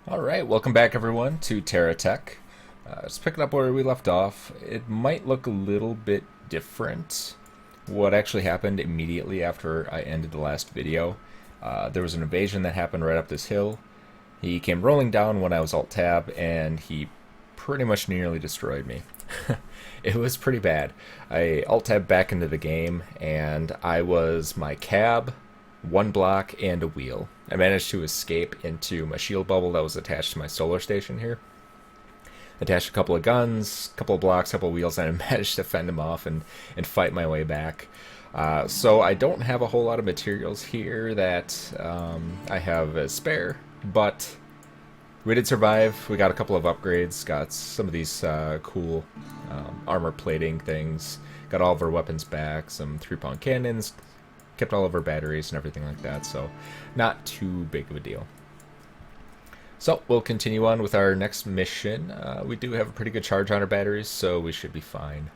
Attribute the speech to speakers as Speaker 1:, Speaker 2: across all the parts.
Speaker 1: Alright, welcome back everyone to TerraTech. Just picking up where we left off. It might look a little bit different. What actually happened immediately after I ended the last video, there was an invasion that happened right up this hill. He came rolling down when I was Alt-Tab, and he pretty much nearly destroyed me. It was pretty bad. I Alt-Tab back into the game, and I was my cab, one block, and a wheel. I managed to escape into my shield bubble that was attached to my solar station here. Attached a couple of guns, a couple of blocks, a couple of wheels, and I managed to fend them off and fight my way back. So I don't have a whole lot of materials here that I have as spare, but we did survive. We got a couple of upgrades, got some of these cool armor plating things, got all of our weapons back, some 3-pound cannons, kept all of our batteries and everything like that, so not too big of a deal. So we'll continue on with our next mission. We do have a pretty good charge on our batteries, so we should be fine.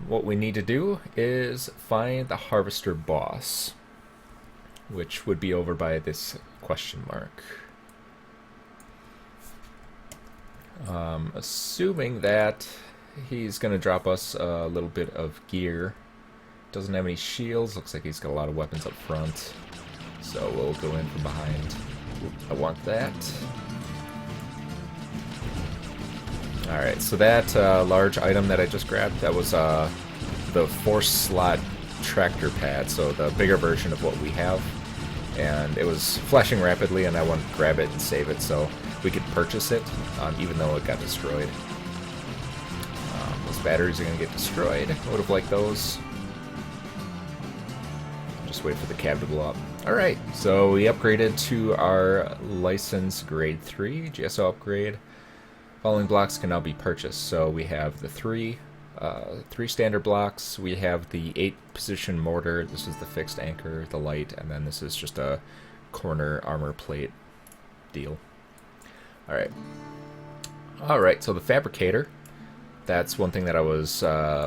Speaker 1: What we need to do is find the harvester boss, which would be over by this question mark. Assuming that he's going to drop us a little bit of gear. Doesn't have any shields. Looks like he's got a lot of weapons up front. So we'll go in from behind. I want that. Alright, so that large item that I just grabbed, that was the 4-slot tractor pad, so the bigger version of what we have. And it was flashing rapidly, and I wanted to grab it and save it so we could purchase it, even though it got destroyed. Those batteries are going to get destroyed. I would have liked those. Just wait for the cab to blow up. Alright, so we upgraded to our license grade 3 GSO upgrade. Following blocks can now be purchased. So we have the three standard blocks. We have the 8-position mortar. This is the fixed anchor, the light, and then this is just a corner armor plate deal. Alright. Alright, so the fabricator. That's one thing that I was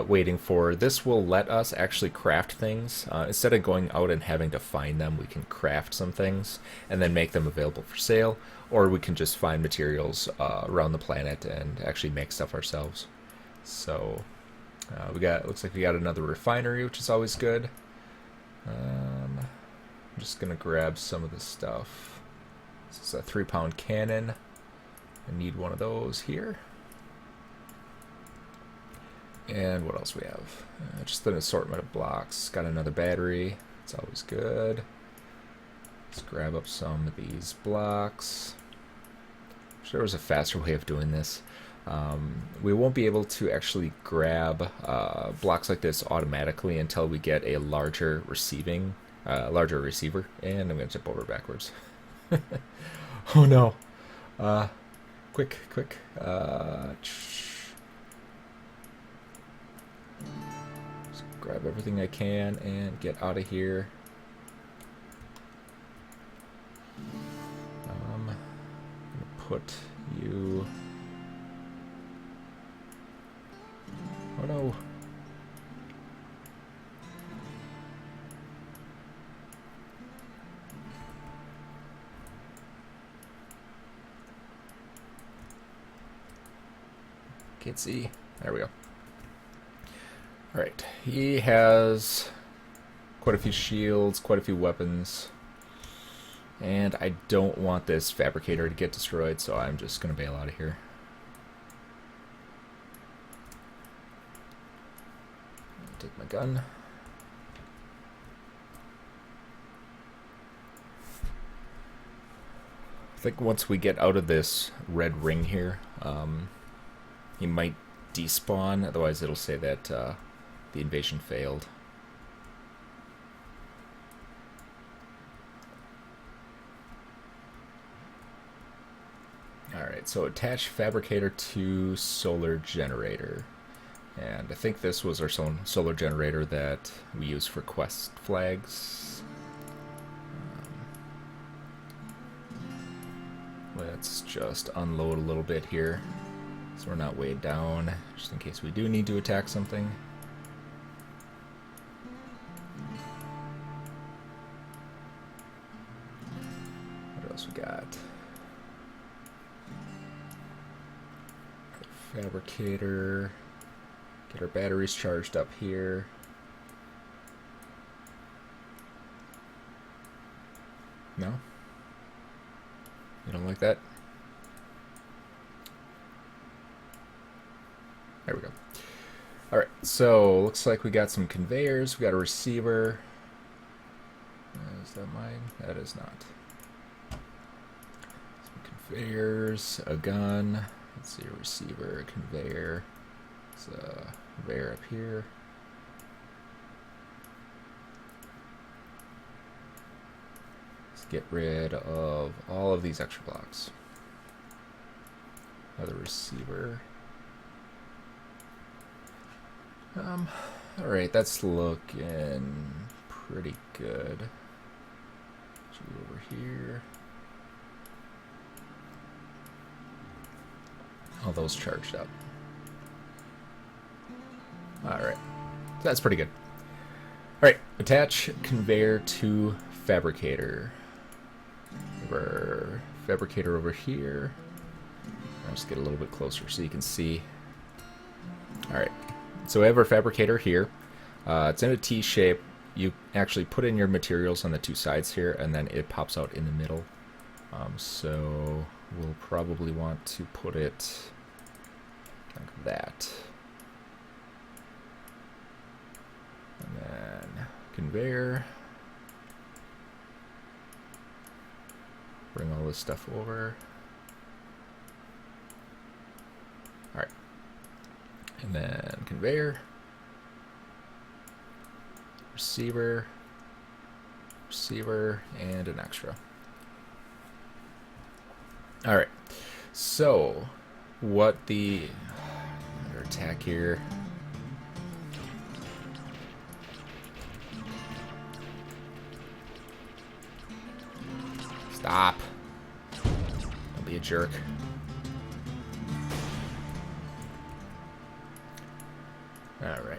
Speaker 1: waiting for. This will let us actually craft things. Instead of going out and having to find them, we can craft some things and then make them available for sale. Or we can just find materials around the planet and actually make stuff ourselves. So looks like we got another refinery, which is always good. I'm just gonna grab some of this stuff. This is a 3-pound cannon. I need one of those here. And what else we have? Just an assortment of blocks. Got another battery. It's always good. Let's grab up some of these blocks. Wish there was a faster way of doing this. We won't be able to actually grab blocks like this automatically until we get a larger receiver. And I'm going to jump over backwards. Oh no. Quick. Grab everything I can and get out of here. I'm gonna put you... Oh no. Can't see. There we go. Alright, he has quite a few shields, quite a few weapons, and I don't want this fabricator to get destroyed, so I'm just going to bail out of here. Take my gun. I think once we get out of this red ring here, he might despawn, otherwise it'll say that the invasion failed. Alright, so attach fabricator to solar generator. And I think this was our solar generator that we use for quest flags. Let's just unload a little bit here so we're not weighed down, just in case we do need to attack something. What else we got? Fabricator. Get our batteries charged up here. No? You don't like that? There we go. Alright, so looks like we got some conveyors, we got a receiver. Is that mine? That is not. Some conveyors, a gun. Let's see, a receiver, a conveyor. It's a conveyor up here. Let's get rid of all of these extra blocks. Another receiver. Alright, that's looking pretty good. Over here. All those charged up. Alright. That's pretty good. Alright, attach conveyor to fabricator. Fabricator over here. I'll just get a little bit closer so you can see. Alright. So we have our fabricator here. It's in a T shape. You actually put in your materials on the two sides here, and then it pops out in the middle. So we'll probably want to put it like that. And then conveyor. Bring all this stuff over. Alright. And then conveyor. Receiver, and an extra. Alright, so what the under attack here. Stop. Don't be a jerk. Alright.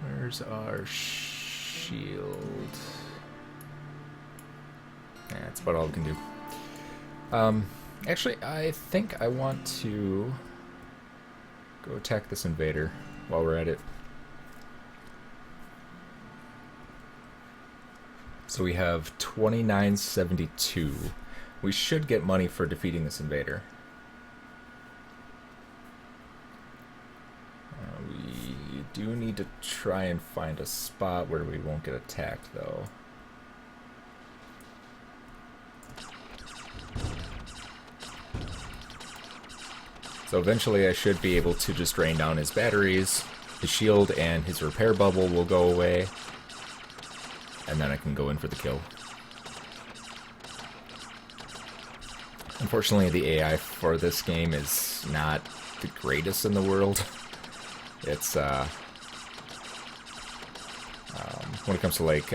Speaker 1: Where's our shield? Yeah, that's about all we can do. Actually, I think I want to go attack this invader while we're at it. So we have 2972. We should get money for defeating this invader. We do need to try and find a spot where we won't get attacked, though. So eventually I should be able to just drain down his batteries, his shield and his repair bubble will go away, and then I can go in for the kill. Unfortunately, the AI for this game is not the greatest in the world. It's, when it comes to like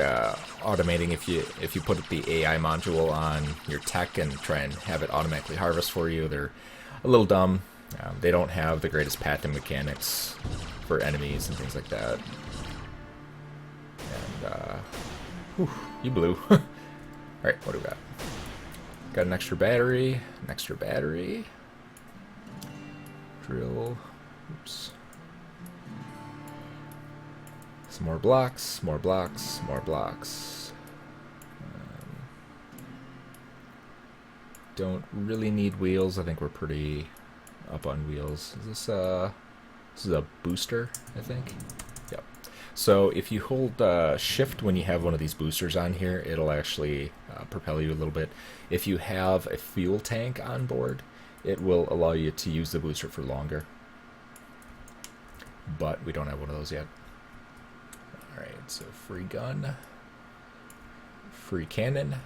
Speaker 1: automating, if you put the AI module on your tech and try and have it automatically harvest for you, they're a little dumb. They don't have the greatest pathing mechanics for enemies and things like that. And, whew, you blew. Alright, what do we got? Got an extra battery, drill, oops. Some more blocks, more blocks. Don't really need wheels. I think we're pretty up on wheels. Is this is a booster, I think? Yep. So if you hold shift when you have one of these boosters on here, it'll actually propel you a little bit. If you have a fuel tank on board, it will allow you to use the booster for longer. But we don't have one of those yet. Alright, so free gun, free cannon,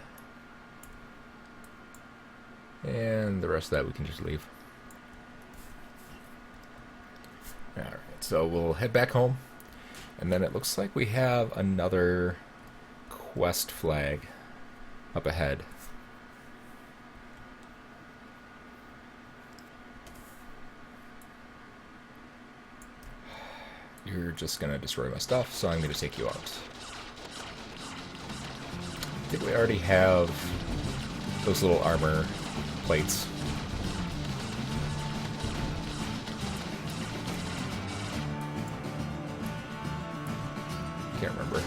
Speaker 1: and the rest of that we can just leave. Alright, so we'll head back home, and then it looks like we have another quest flag up ahead. You're just going to destroy my stuff, so I'm going to take you out. I think we already have those little armor plates. Can't remember.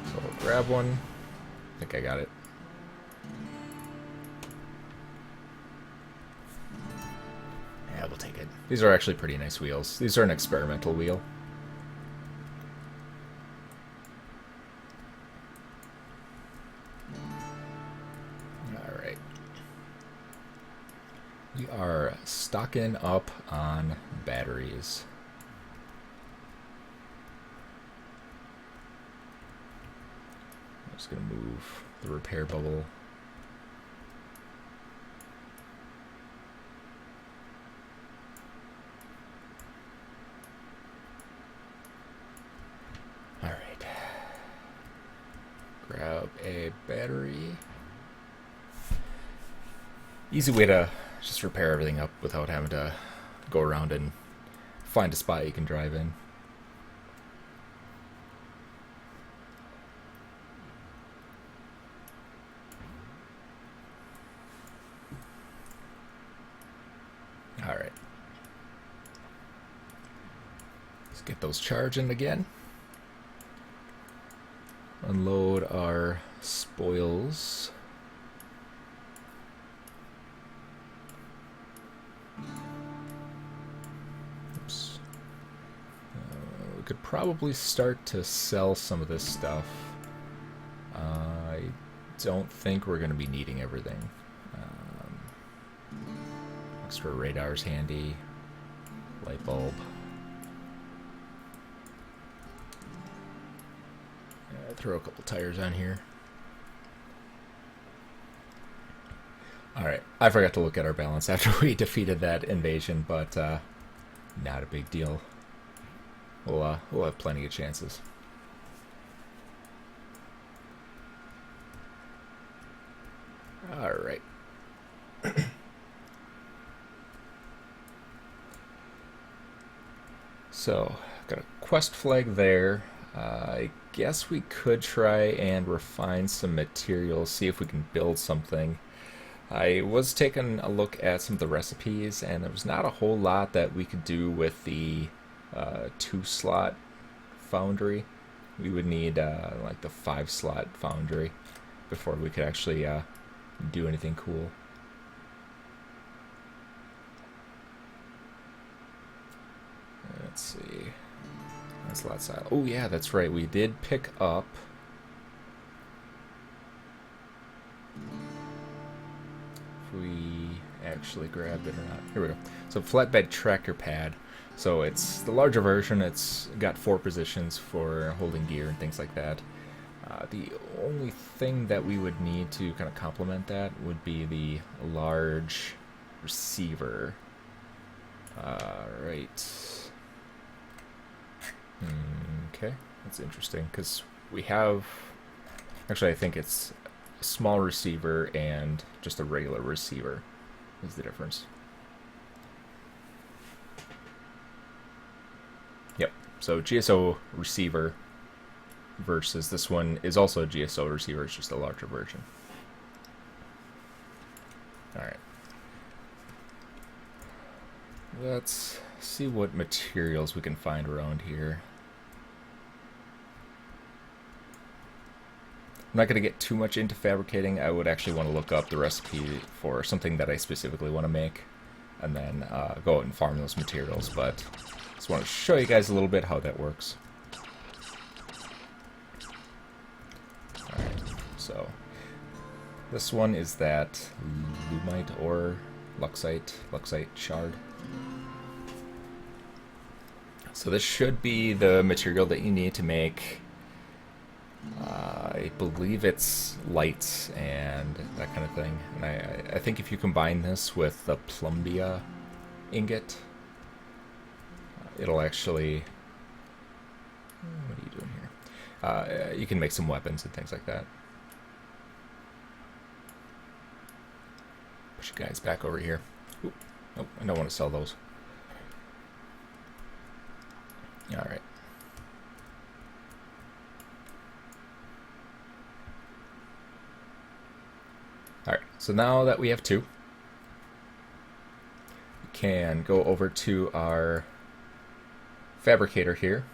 Speaker 1: So I'll grab one. I think I got it. Yeah, we'll take it. These are actually pretty nice wheels. These are an experimental wheel. Alright. We are stocking up on batteries. I'm just going to move the repair bubble. Alright. Grab a battery. Easy way to just repair everything up without having to go around and find a spot you can drive in. Alright. Let's get those charging again. Unload our spoils. Oops. We could probably start to sell some of this stuff. I don't think we're going to be needing everything. Extra radar's handy. Light bulb. Throw a couple tires on here. Alright, I forgot to look at our balance after we defeated that invasion, but not a big deal. We'll have plenty of chances. Alright. So, got a quest flag there. I guess we could try and refine some materials, see if we can build something. I was taking a look at some of the recipes, and there was not a whole lot that we could do with the 2-slot foundry. We would need like the 5-slot foundry before we could actually do anything cool. Let's see. That's a lot silo. Oh yeah, that's right. We did pick up. If we actually grabbed it or not. Here we go. So flatbed tractor pad. So it's the larger version. It's got 4 positions for holding gear and things like that. The only thing that we would need to kind of complement that would be the large receiver. Right. Okay, that's interesting because we have, actually I think it's a small receiver and just a regular receiver is the difference. Yep, so GSO receiver versus this one is also a GSO receiver, it's just a larger version. Alright. Let's see what materials we can find around here. I'm not going to get too much into fabricating. I would actually want to look up the recipe for something that I specifically want to make and then go out and farm those materials, but just want to show you guys a little bit how that works. Alright, so this one is that lumite or luxite shard. So this should be the material that you need to make, I believe it's lights and that kind of thing. And I think if you combine this with the plumbia ingot, it'll actually... What are you doing here? You can make some weapons and things like that. Push you guys back over here. Ooh, nope, I don't want to sell those. Alright. So now that we have 2, we can go over to our fabricator here,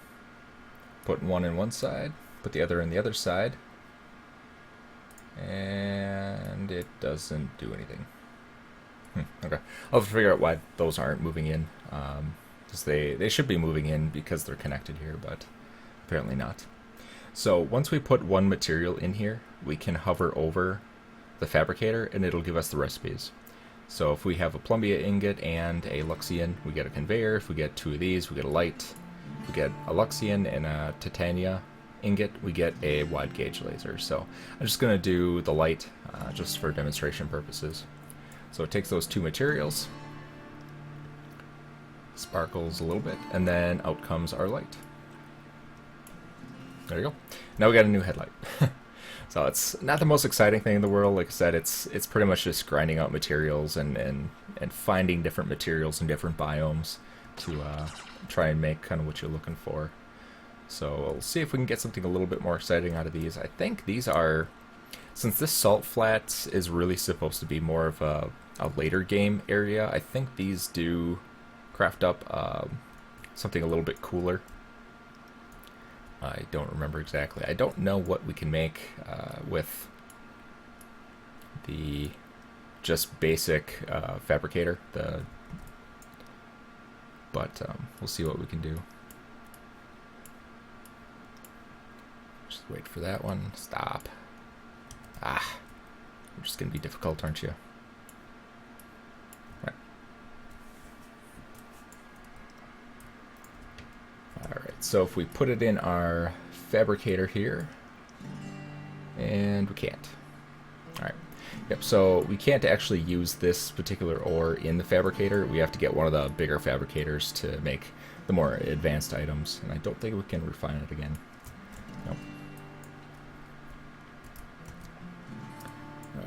Speaker 1: put one in one side, put the other in the other side, and it doesn't do anything. Okay, I'll have to figure out why those aren't moving in, because they should be moving in because they're connected here, but apparently not. So once we put one material in here, we can hover over the fabricator and it'll give us the recipes. So if we have a plumbia ingot and a Luxian, we get a conveyor. If we get 2 of these, we get a light. If we get a Luxian and a Titania ingot, we get a wide gauge laser. So I'm just going to do the light just for demonstration purposes. So it takes those 2 materials, sparkles a little bit, and then out comes our light. There you go. Now we got a new headlight. So it's not the most exciting thing in the world. Like I said, it's pretty much just grinding out materials and finding different materials in different biomes to try and make kind of what you're looking for. So we'll see if we can get something a little bit more exciting out of these. I think these are, since this salt flat is really supposed to be more of a later game area, I think these do craft up something a little bit cooler. I don't remember exactly. I don't know what we can make with the just basic fabricator, but we'll see what we can do. Just wait for that one. Stop. Ah, you're just gonna be difficult, aren't you? Right. Alright, so if we put it in our fabricator here, and we can't. Alright, yep, so we can't actually use this particular ore in the fabricator. We have to get one of the bigger fabricators to make the more advanced items, and I don't think we can refine it again. Nope.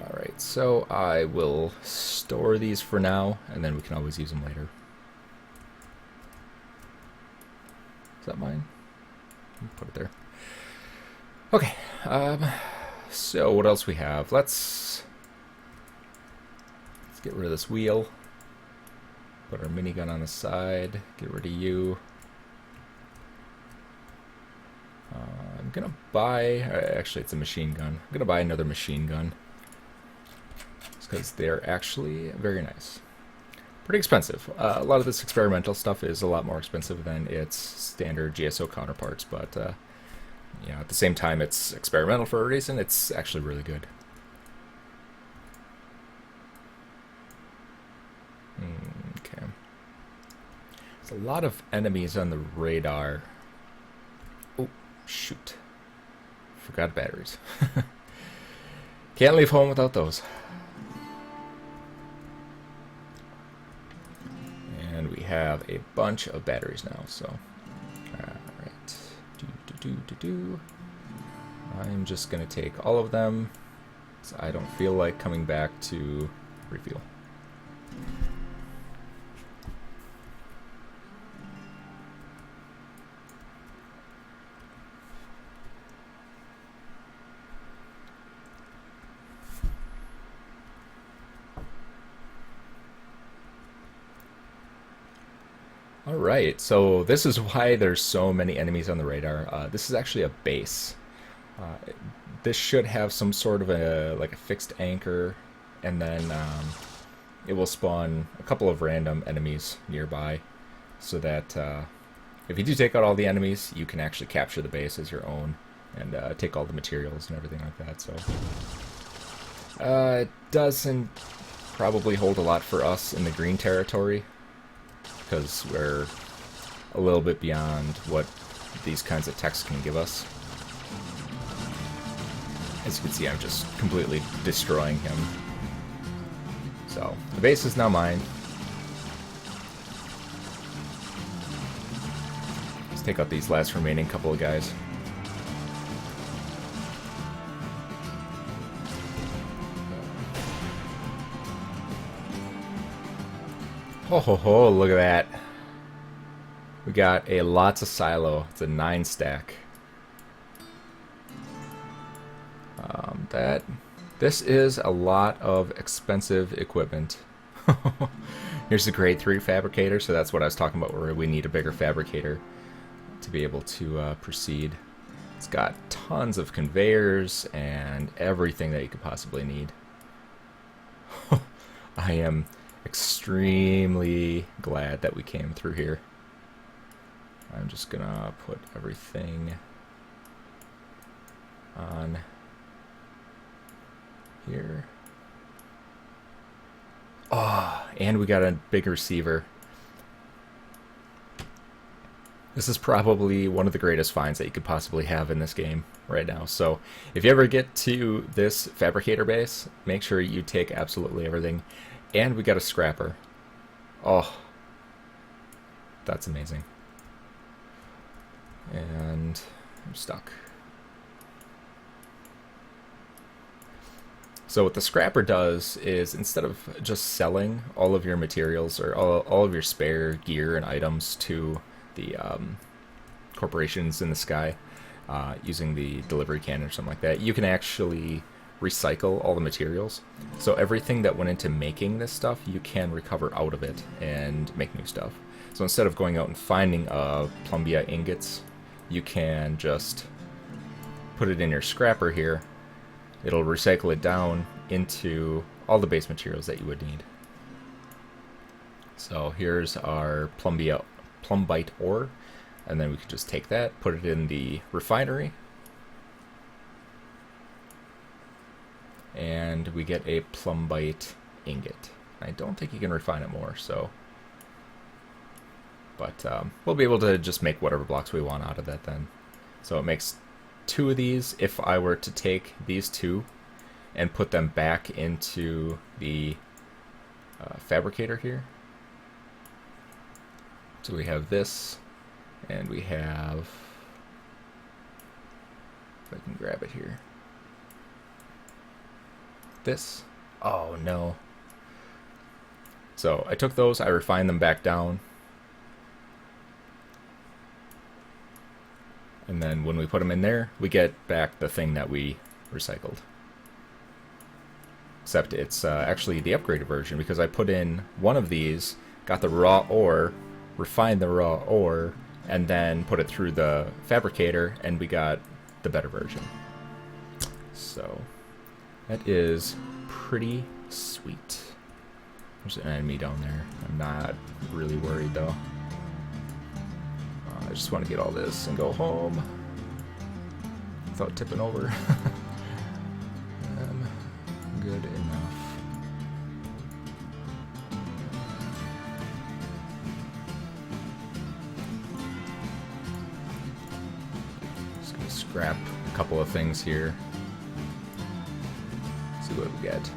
Speaker 1: Alright, so I will store these for now, and then we can always use them later. Is that mine? Put it there. Okay, so what else we have? Let's get rid of this wheel. Put our minigun on the side. Get rid of you. I'm gonna buy, actually it's a machine gun. I'm gonna buy another machine gun. Because they're actually very nice. Pretty expensive. A lot of this experimental stuff is a lot more expensive than its standard GSO counterparts, but you know, at the same time, it's experimental for a reason. It's actually really good. Okay. There's a lot of enemies on the radar. Oh, shoot. Forgot batteries. Can't leave home without those. And we have a bunch of batteries now, so alright. I'm just gonna take all of them, so I don't feel like coming back to refuel. Alright, so this is why there's so many enemies on the radar. This is actually a base. This should have some sort of a fixed anchor, and then it will spawn a couple of random enemies nearby, so that if you do take out all the enemies, you can actually capture the base as your own, and take all the materials and everything like that. So it doesn't probably hold a lot for us in the green territory, because we're a little bit beyond what these kinds of techs can give us. As you can see, I'm just completely destroying him. So, the base is now mine. Let's take out these last remaining couple of guys. Ho ho ho, look at that. We got a lots of silo. It's a 9 stack. That This is a lot of expensive equipment. Here's the grade 3 fabricator, so that's what I was talking about, where we need a bigger fabricator to be able to proceed. It's got tons of conveyors and everything that you could possibly need. I am extremely glad that we came through here. I'm just gonna put everything on here. Oh, and we got a big receiver. This is probably one of the greatest finds that you could possibly have in this game right now. So if you ever get to this fabricator base, make sure you take absolutely everything. And we got a scrapper. Oh, that's amazing. And I'm stuck. So what the scrapper does is, instead of just selling all of your materials or all of your spare gear and items to the corporations in the sky using the delivery can or something like that, you can actually recycle all the materials. So everything that went into making this stuff, you can recover out of it and make new stuff. So instead of going out and finding plumbia ingots, you can just put it in your scrapper here. It'll recycle it down into all the base materials that you would need. So here's our plumbite ore, and then we can just take that, put it in the refinery, and we get a plumbite ingot. I don't think you can refine it more, so, but we'll be able to just make whatever blocks we want out of that then. So it makes 2 of these. If I were to take these 2 and put them back into the fabricator here, so we have this, and we have, if I can grab it here, this. Oh no. So I took those, I refined them back down, and then when we put them in there, we get back the thing that we recycled. Except it's actually the upgraded version, because I put in one of these, got the raw ore, refined the raw ore, and then put it through the fabricator, and we got the better version. So that is pretty sweet. There's an enemy down there. I'm not really worried though. I just want to get all this and go home without tipping over. Good enough. Just gonna scrap a couple of things here. See what we get.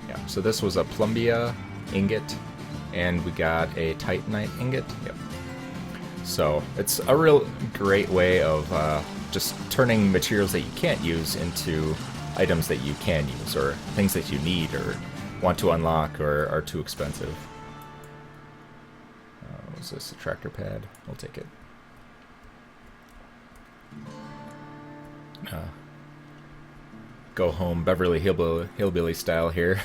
Speaker 1: Yeah, so this was a plumbia ingot, and we got a titanite ingot. Yep. So it's a real great way of just turning materials that you can't use into items that you can use, or things that you need or want to unlock or are too expensive. Was this a tractor pad? We'll take it. Go home Beverly Hillbilly style here.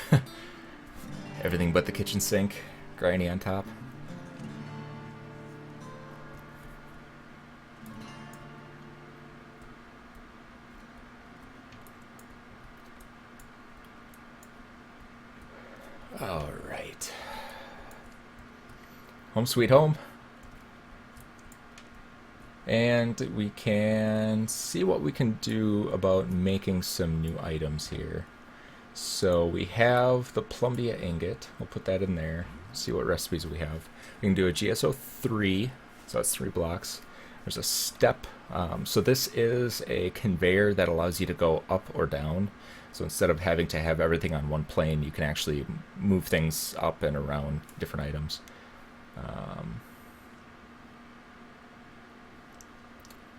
Speaker 1: Everything but the kitchen sink, grindy on top. All right. Home sweet home. And we can see what we can do about making some new items here. So we have the plumbia ingot. We'll put that in there. See what recipes we have. We can do a GSO3, so that's 3 blocks. There's a step. So this is a conveyor that allows you to go up or down. So instead of having to have everything on one plane, you can actually move things up and around different items.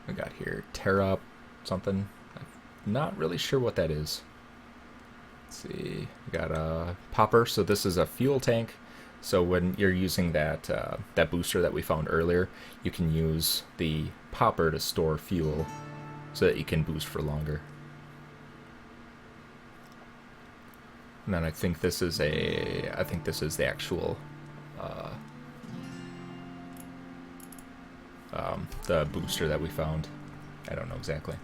Speaker 1: We got here Terra something. I'm not really sure what that is. Let's see. We got a popper. So this is a fuel tank. So when you're using that that booster that we found earlier, you can use the popper to store fuel so that you can boost for longer. And then I think this is the actual, the booster that we found. I don't know exactly.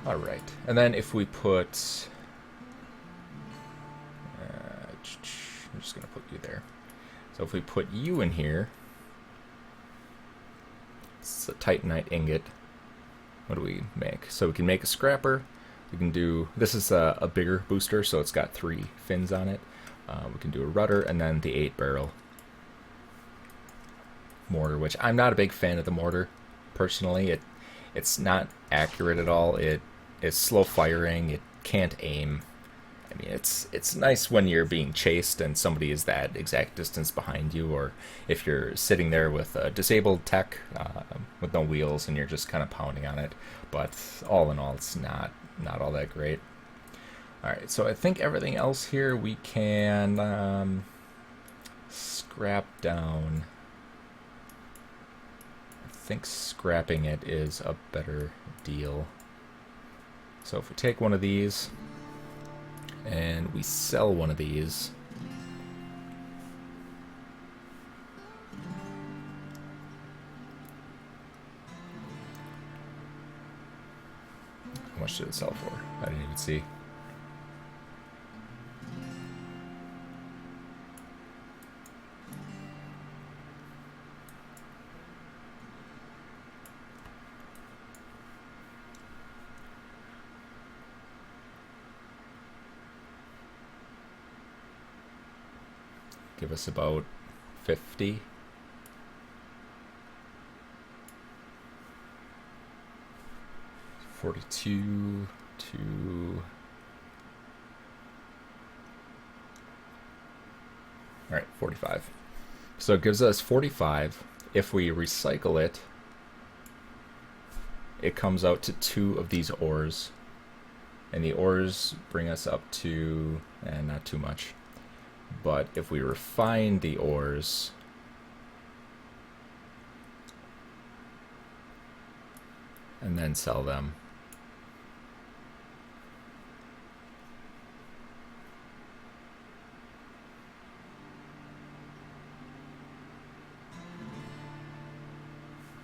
Speaker 1: All right, and then if we put, I'm just gonna put you there. So if we put you in here, it's a titanite ingot. What do we make? So we can make a scrapper. We can do, this is a bigger booster, so it's got 3 fins on it. We can do a rudder and then the 8-barrel mortar, which I'm not a big fan of the mortar, personally. It's not accurate at all. It's slow firing. It can't aim. I mean, it's nice when you're being chased and somebody is that exact distance behind you, or if you're sitting there with a disabled tech with no wheels and you're just kind of pounding on it. But all in all, it's not all that great. All right, so I think everything else here we can scrap down. I think scrapping it is a better deal. So if we take one of these and we sell one of these, how much did it sell for? I didn't even see. Give us about 50. $42 to... Alright, 45. So it gives us 45. If we recycle it, it comes out to 2 of these ores. And the ores bring us up to, not too much. But if we refine the ores, and then sell them,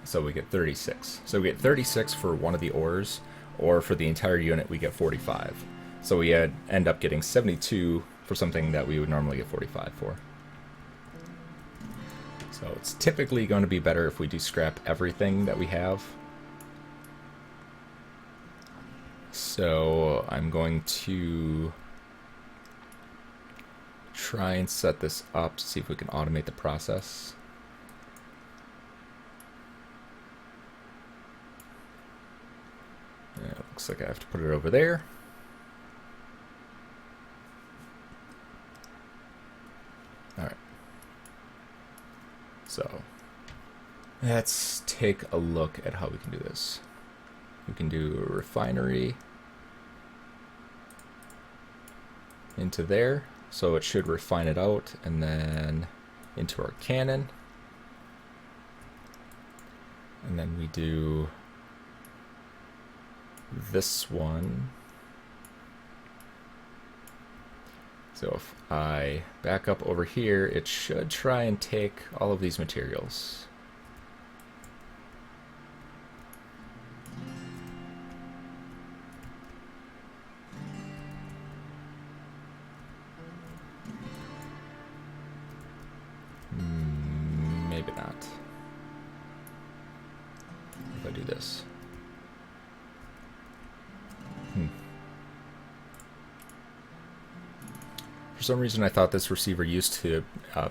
Speaker 1: so we get 36. So we get 36 for one of the ores, or for the entire unit we get 45. So we end up getting 72 for something that we would normally get 45 for. So it's typically going to be better if we do scrap everything that we have. So I'm going to try and set this up to see if we can automate the process. Yeah, it looks like I have to put it over there. Alright. So let's take a look at how we can do this. We can do a refinery into there, so it should refine it out, and then into our cannon. And then we do this one. So if I back up over here, it should try and take all of these materials. Maybe not. If I do this. For some reason I thought this receiver used to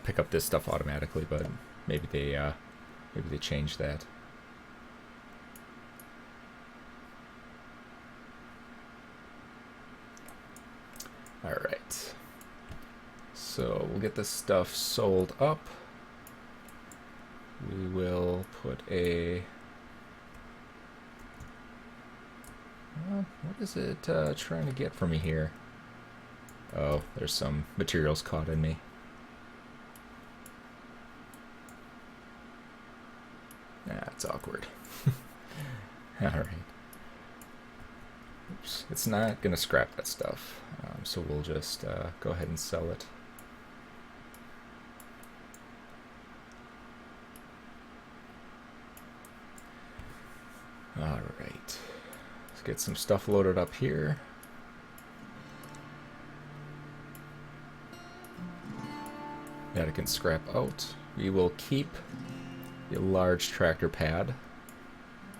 Speaker 1: pick up this stuff automatically, but maybe they changed that. Alright. So we'll get this stuff sold up. We will put a... what is it trying to get from me here? Oh, there's some materials caught in me. That's awkward. Alright. oops, it's not going to scrap that stuff. So we'll just go ahead and sell it. Alright, let's get some stuff loaded up here. That it can scrap out. We will keep the large tractor pad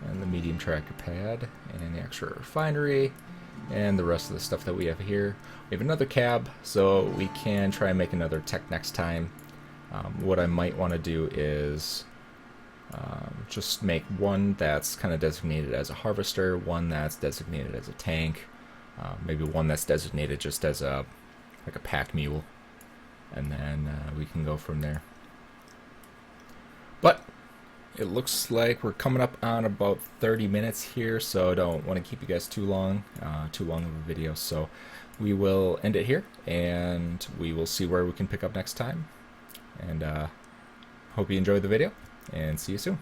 Speaker 1: and the medium tractor pad and the extra refinery and the rest of the stuff that we have here. We have another cab, so we can try and make another tech next time. What I might want to do is just make one that's kind of designated as a harvester, one that's designated as a tank, maybe one that's designated just as a like a pack mule, and then we can go from there. But it looks like we're coming up on about 30 minutes here, so I don't want to keep you guys too long of a video. So we will end it here, and we will see where we can pick up next time. And hope you enjoyed the video, and see you soon.